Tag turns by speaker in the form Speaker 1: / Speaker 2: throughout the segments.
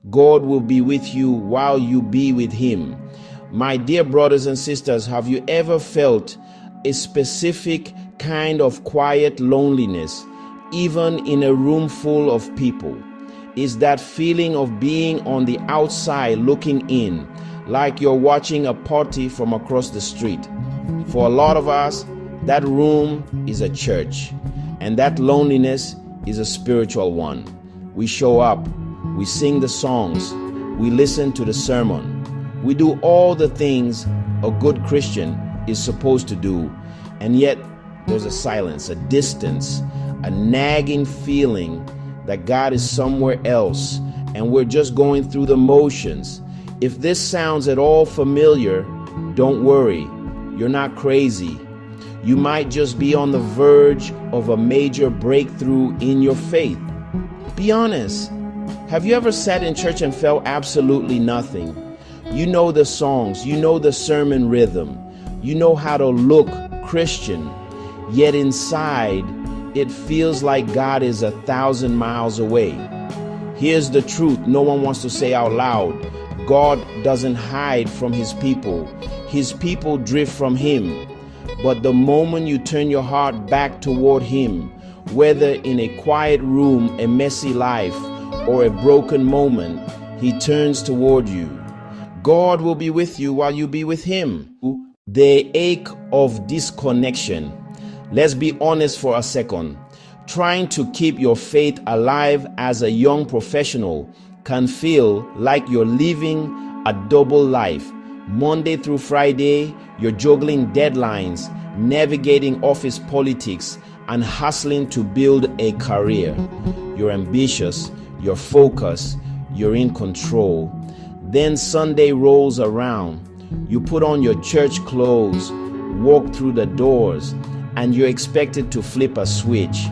Speaker 1: God will be with you while you be with Him. My dear brothers and sisters, have you ever felt a specific kind of quiet loneliness, even in a room full of people? Is that feeling of being on the outside looking in, like you're watching a party from across the street. For a lot of us, that room is a church, and that loneliness is a spiritual one. We show up, we sing the songs, we listen to the sermon, we do all the things a good Christian is supposed to do, and yet there's a silence, a distance, a nagging feeling that God is somewhere else, and we're just going through the motions. If this sounds at all familiar, don't worry, you're not crazy. You might just be on the verge of a major breakthrough in your faith. Be honest. Have you ever sat in church and felt absolutely nothing? You know the songs, you know the sermon rhythm, you know how to look Christian, yet inside it feels like God is 1,000 miles away. Here's the truth no one wants to say out loud. God doesn't hide from His people. His people drift from Him. But the moment you turn your heart back toward Him, whether in a quiet room, a messy life, or a broken moment, He turns toward you. God will be with you while you be with Him. The ache of disconnection. Let's be honest for a second. Trying to keep your faith alive as a young professional can feel like you're living a double life. Monday through Friday, you're juggling deadlines, navigating office politics, and hustling to build a career. You're ambitious, you're focused, you're in control. Then Sunday rolls around. You put on your church clothes, walk through the doors, and you're expected to flip a switch.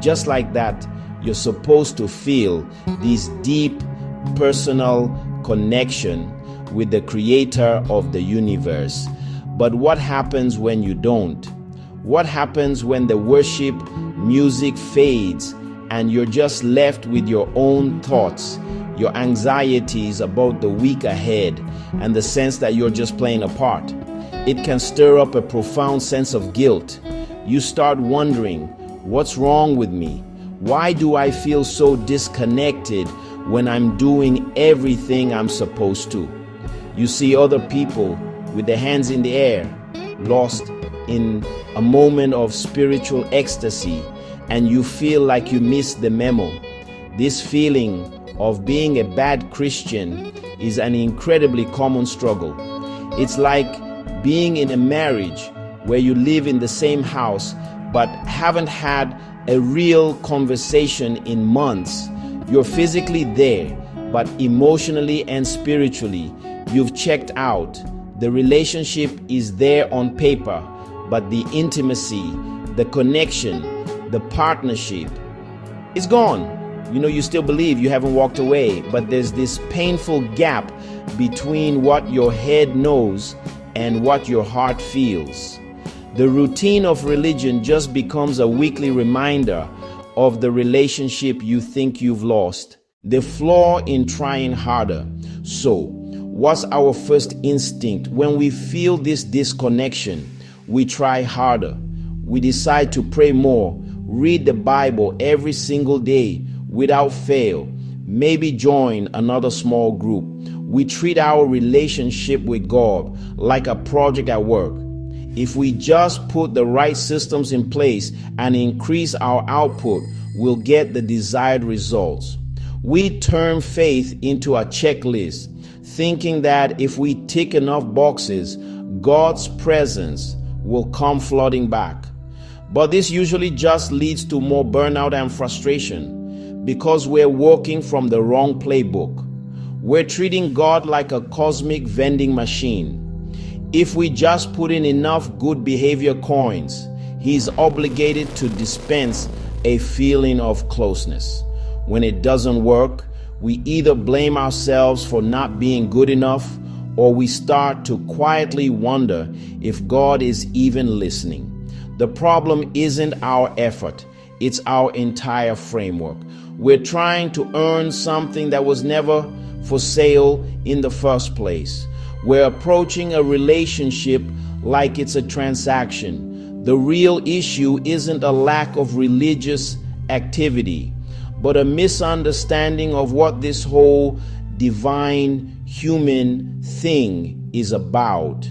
Speaker 1: Just like that, you're supposed to feel this deep personal connection with the creator of the universe. But what happens when you don't? What happens when the worship music fades and you're just left with your own thoughts, your anxieties about the week ahead, and the sense that you're just playing a part? It can stir up a profound sense of guilt. You start wondering, what's wrong with me? Why do I feel so disconnected when I'm doing everything I'm supposed to? You see other people with their hands in the air, lost in a moment of spiritual ecstasy, and you feel like you missed the memo. This feeling of being a bad Christian is an incredibly common struggle. It's like being in a marriage where you live in the same house but haven't had a real conversation in months. You're physically there, but emotionally and spiritually, you've checked out. The relationship is there on paper, but the intimacy, the connection, the partnership is gone. You know, you still believe, you haven't walked away, but there's this painful gap between what your head knows and what your heart feels. The routine of religion just becomes a weekly reminder of the relationship you think you've lost. The flaw in trying harder. So, what's our first instinct when we feel this disconnection? We try harder. We decide to pray more, read the Bible every single day without fail, maybe join another small group. We treat our relationship with God like a project at work. If we just put the right systems in place and increase our output, we'll get the desired results. We turn faith into a checklist, thinking that if we tick enough boxes, God's presence will come flooding back. But this usually just leads to more burnout and frustration because we're working from the wrong playbook. We're treating God like a cosmic vending machine. If we just put in enough good behavior coins, He's obligated to dispense a feeling of closeness. When it doesn't work, we either blame ourselves for not being good enough, or we start to quietly wonder if God is even listening. The problem isn't our effort, it's our entire framework. We're trying to earn something that was never for sale in the first place. We're approaching a relationship like it's a transaction. The real issue isn't a lack of religious activity, but a misunderstanding of what this whole divine human thing is about.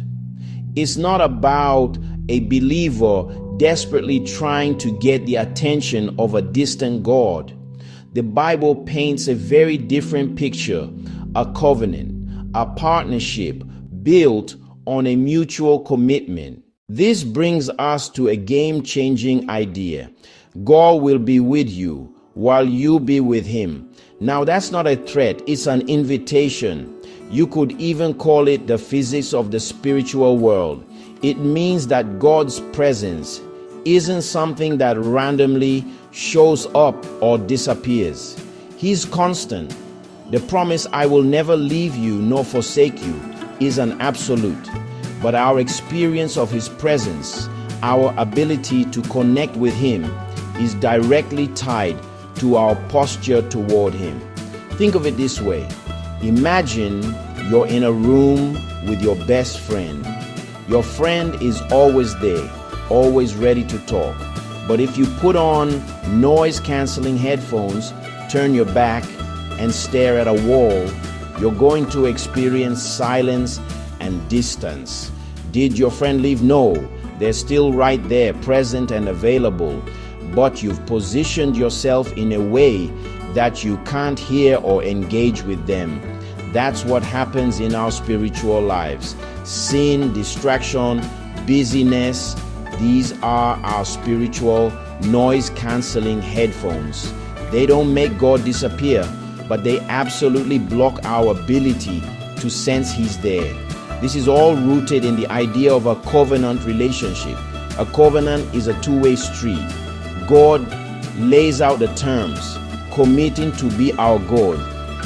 Speaker 1: It's not about a believer desperately trying to get the attention of a distant God. The Bible paints a very different picture, a covenant, a partnership built on a mutual commitment. This brings us to a game-changing idea. God will be with you while you be with him. Now that's not a threat, it's an invitation. You could even call it the physics of the spiritual world. It means that God's presence isn't something that randomly shows up or disappears. He's constant. The promise, I will never leave you nor forsake you, is an absolute. But our experience of his presence, our ability to connect with him, is directly tied to our posture toward him. Think of it this way. Imagine you're in a room with your best friend. Your friend is always there, always ready to talk. But if you put on noise-canceling headphones, turn your back, and stare at a wall, you're going to experience silence and distance. Did your friend leave? No, they're still right there, present and available. But you've positioned yourself in a way that you can't hear or engage with them. That's what happens in our spiritual lives. Sin, distraction, busyness, these are our spiritual noise-canceling headphones. They don't make God disappear, but they absolutely block our ability to sense he's there. This is all rooted in the idea of a covenant relationship. A covenant is a two-way street. God lays out the terms, committing to be our God,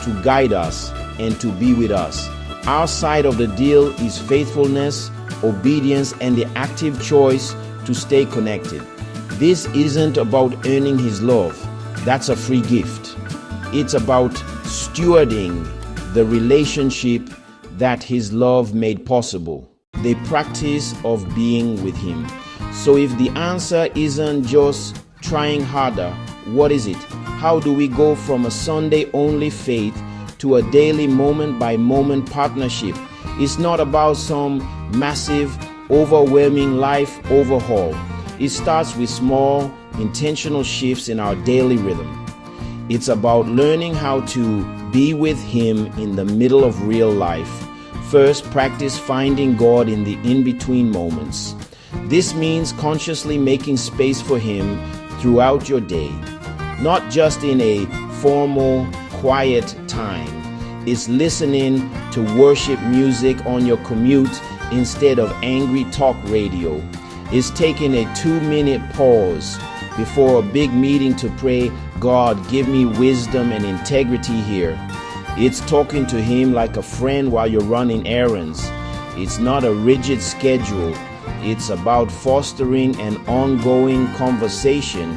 Speaker 1: to guide us, and to be with us. Our side of the deal is faithfulness, obedience, and the active choice to stay connected. This isn't about earning his love. That's a free gift. It's about stewarding the relationship that his love made possible, the practice of being with him. So if the answer isn't just trying harder, what is it? How do we go from a Sunday-only faith to a daily moment-by-moment partnership? It's not about some massive, overwhelming life overhaul. It starts with small, intentional shifts in our daily rhythm. It's about learning how to be with him in the middle of real life. First, practice finding God in the in-between moments. This means consciously making space for him throughout your day, not just in a formal, quiet time. It's listening to worship music on your commute instead of angry talk radio. It's taking a 2-minute pause before a big meeting to pray, God, give me wisdom and integrity here. It's talking to him like a friend while you're running errands. It's not a rigid schedule. It's about fostering an ongoing conversation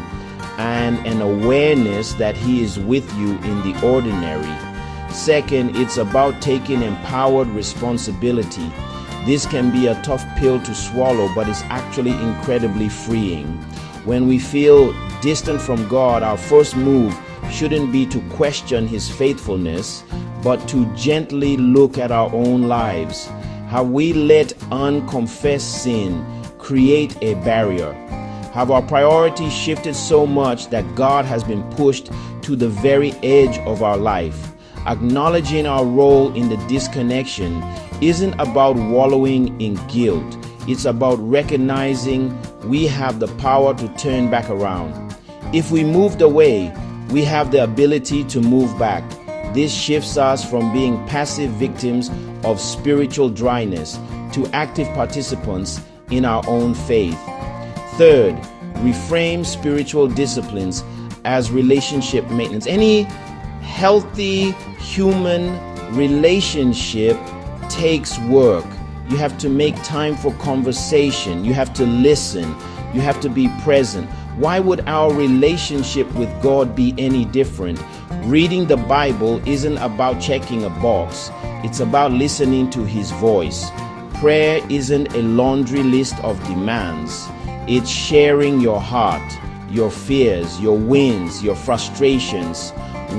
Speaker 1: and an awareness that he is with you in the ordinary. Second, it's about taking empowered responsibility. This can be a tough pill to swallow, but it's actually incredibly freeing. When we feel distant from God, our first move shouldn't be to question his faithfulness, but to gently look at our own lives. Have we let unconfessed sin create a barrier? Have our priorities shifted so much that God has been pushed to the very edge of our life? Acknowledging our role in the disconnection isn't about wallowing in guilt. It's about recognizing we have the power to turn back around. If we moved away, we have the ability to move back. This shifts us from being passive victims of spiritual dryness to active participants in our own faith. Third, reframe spiritual disciplines as relationship maintenance. Any healthy human relationship takes work. You have to make time for conversation. You have to listen. You have to be present. Why would our relationship with God be any different? Reading the Bible isn't about checking a box, it's about listening to His voice. Prayer isn't a laundry list of demands, it's sharing your heart, your fears, your wins, your frustrations.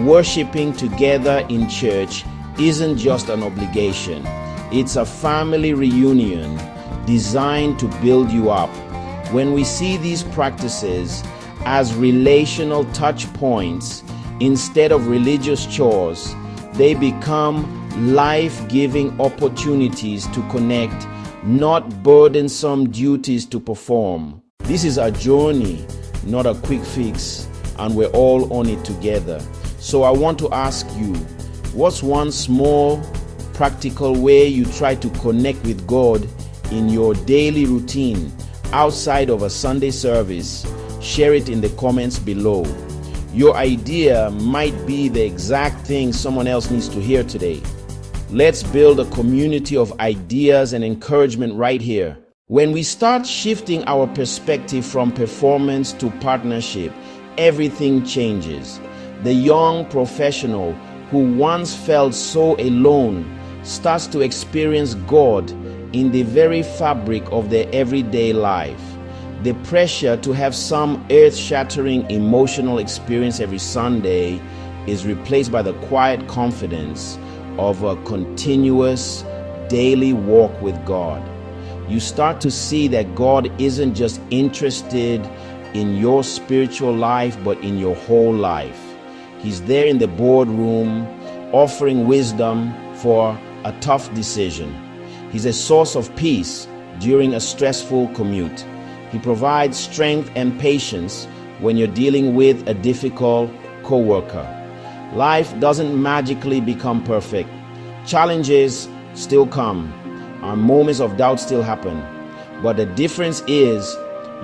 Speaker 1: Worshiping together in church isn't just an obligation, it's a family reunion designed to build you up. When we see these practices as relational touch points instead of religious chores, they become life-giving opportunities to connect, not burdensome duties to perform. This is a journey, not a quick fix, and we're all on it together. So I want to ask you, what's one small, practical way you try to connect with God in your daily routine outside of a Sunday service? Share it in the comments below. Your idea might be the exact thing someone else needs to hear today. Let's build a community of ideas and encouragement right here. When we start shifting our perspective from performance to partnership, everything changes. The young professional who once felt so alone starts to experience God in the very fabric of their everyday life. The pressure to have some earth-shattering emotional experience every Sunday is replaced by the quiet confidence of a continuous daily walk with God. You start to see that God isn't just interested in your spiritual life, but in your whole life. He's there in the boardroom, offering wisdom for a tough decision. He's a source of peace during a stressful commute. He provides strength and patience when you're dealing with a difficult coworker. Life doesn't magically become perfect. Challenges still come, and moments of doubt still happen. But the difference is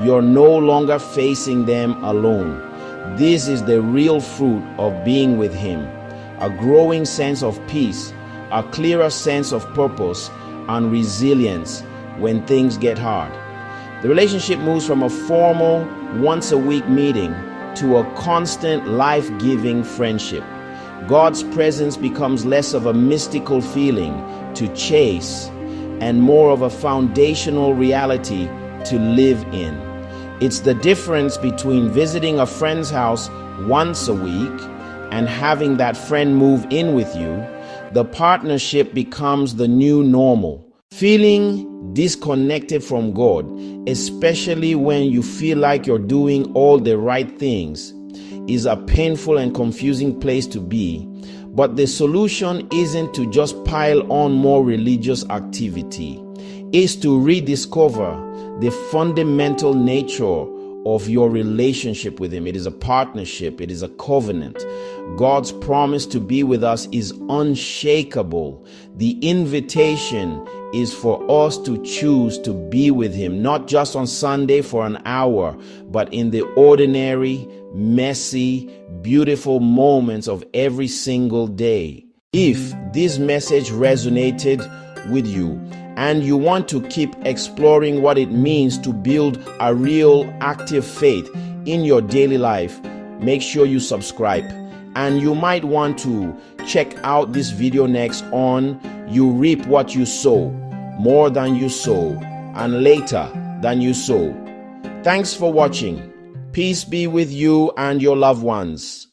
Speaker 1: you're no longer facing them alone. This is the real fruit of being with Him. A growing sense of peace, a clearer sense of purpose, and resilience when things get hard. The relationship moves from a formal, once-a-week meeting to a constant, life-giving friendship. God's presence becomes less of a mystical feeling to chase and more of a foundational reality to live in. It's the difference between visiting a friend's house once a week and having that friend move in with you. The partnership becomes the new normal. Feeling disconnected from God, especially when you feel like you're doing all the right things, is a painful and confusing place to be. But the solution isn't to just pile on more religious activity. It's to rediscover the fundamental nature of your relationship with Him. It is a partnership. It is a covenant. God's promise to be with us is unshakable. The invitation is for us to choose to be with Him, not just on Sunday for an hour, but in the ordinary, messy, beautiful moments of every single day. If this message resonated with you and you want to keep exploring what it means to build a real active faith in your daily life, make sure you subscribe. And you might want to check out this video next on You Reap What You Sow, More Than You Sow, and Later Than You Sow. Thanks for watching. Peace be with you and your loved ones.